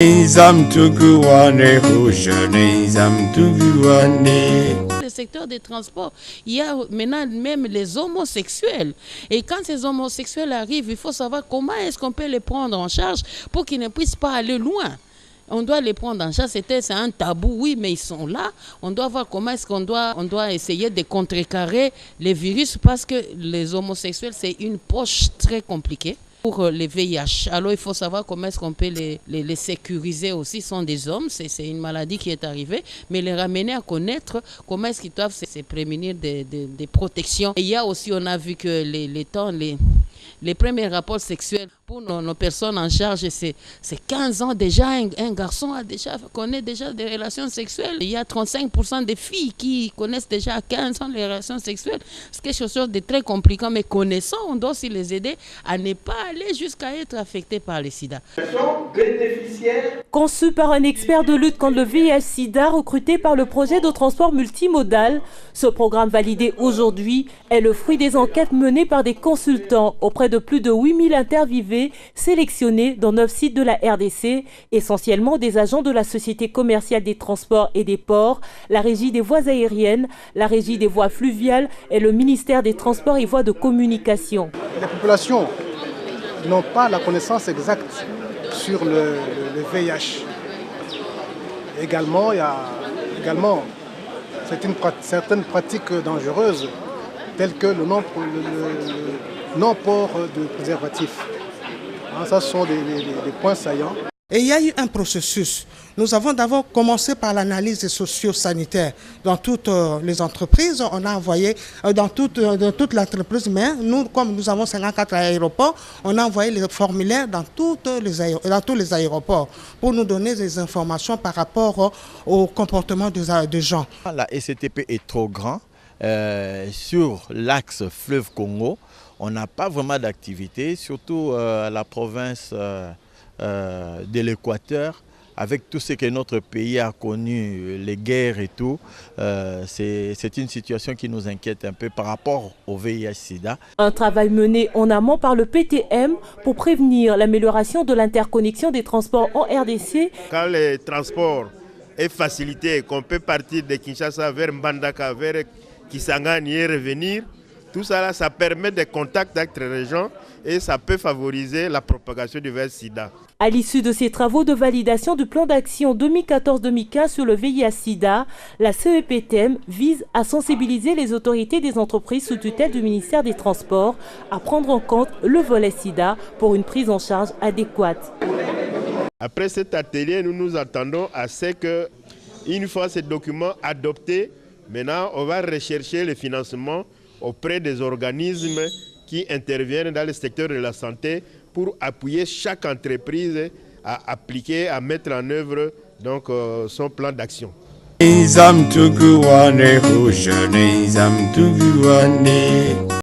Le secteur des transports, il y a maintenant même les homosexuels. Et quand ces homosexuels arrivent, il faut savoir comment est-ce qu'on peut les prendre en charge pour qu'ils ne puissent pas aller loin. On doit les prendre en charge, c'est un tabou, oui, mais ils sont là. On doit voir comment est-ce qu'on doit essayer de contrecarrer les virus parce que les homosexuels, c'est une poche très compliquée. Pour les VIH. Alors il faut savoir comment est-ce qu'on peut les sécuriser aussi. Ce sont des hommes, c'est une maladie qui est arrivée, mais les ramener à connaître comment est-ce qu'ils doivent se prémunir des protections. Et il y a aussi, on a vu que les premiers rapports sexuels pour nos personnes en charge, c'est 15 ans déjà. Un garçon connaît déjà des relations sexuelles. Il y a 35% des filles qui connaissent déjà à 15 ans les relations sexuelles. C'est quelque chose de très compliqué, mais connaissant, on doit aussi les aider à ne pas aller jusqu'à être affectés par le sida. Conçu par un expert de lutte contre le VIH-Sida recruté par le projet de transport multimodal, ce programme validé aujourd'hui est le fruit des enquêtes menées par des consultants auprès de plus de 8000 interviewés sélectionnés dans 9 sites de la RDC, essentiellement des agents de la Société commerciale des transports et des ports, la Régie des voies aériennes, la Régie des voies fluviales et le ministère des Transports et voies de communication. Les populations n'ont pas la connaissance exacte sur le VIH. Également, il y a certaines pratiques dangereuses telles que le non-port de préservatifs. Ça, ce sont des points saillants. Et il y a eu un processus. Nous avons d'abord commencé par l'analyse socio-sanitaire dans toutes les entreprises. On a envoyé dans toute l'entreprise, mais nous, comme nous avons 54 aéroports, on a envoyé les formulaires dans tous les aéroports pour nous donner des informations par rapport au comportement des gens. La SCTP est trop grand. Sur l'axe fleuve Congo, on n'a pas vraiment d'activité, surtout à la province de l'Équateur, avec tout ce que notre pays a connu, les guerres et tout. C'est une situation qui nous inquiète un peu par rapport au VIH-Sida. Un travail mené en amont par le PTM pour prévenir l'amélioration de l'interconnexion des transports en RDC. Quand le transport est facilité, qu'on peut partir de Kinshasa vers Mbandaka, vers Kisangani et revenir, tout ça, là, ça permet des contacts entre les gens et ça peut favoriser la propagation du VIH-Sida. À l'issue de ces travaux de validation du plan d'action 2014-2015 sur le VIH-Sida, la CEPTM vise à sensibiliser les autorités des entreprises sous tutelle du ministère des Transports à prendre en compte le volet Sida pour une prise en charge adéquate. Après cet atelier, nous nous attendons à ce que, une fois ces documents adoptés, maintenant on va rechercher le financement auprès des organismes qui interviennent dans le secteur de la santé pour appuyer chaque entreprise à appliquer, à mettre en œuvre donc, son plan d'action. Izam tukuwane,